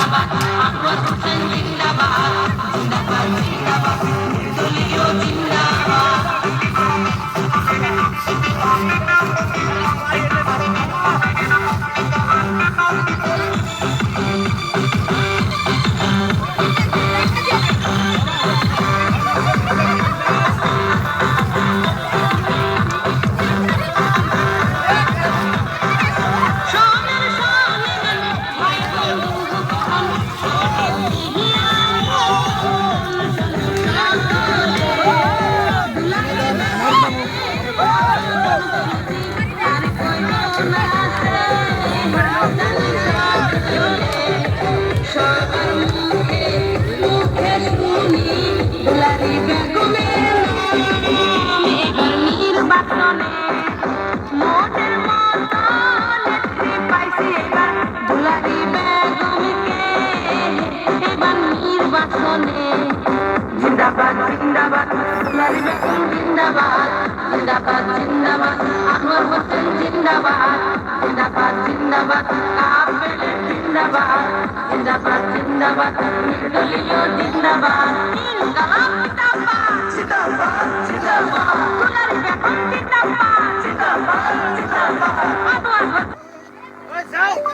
জিন্দাবাদ আনোয়ার হোসেন জিন্দাবাদ জিন্দাবাদ জিন্দাবাদ নির্দলীয় জিন্দাবাদ জিন্দাবাদ জিন্দাবাদ দুলারি বেগম জিন্দাবাদ জিন্দাবাদ জিন্দাবাদ আনোয়ার হোসেন জিন্দাবাদ জিন্দাবাদ জিন্দাবাদ কাফের জিন্দাবাদ জিন্দাবাদ জিন্দাবাদ নির্দলীয় জিন্দাবাদ ইনকালাব জিন্দাবাদ জিন্দাবাদ জিন্দাবাদ দুলারি বেগম জিন্দাবাদ জিন্দাবাদ জিন্দাবাদ আনোয়ার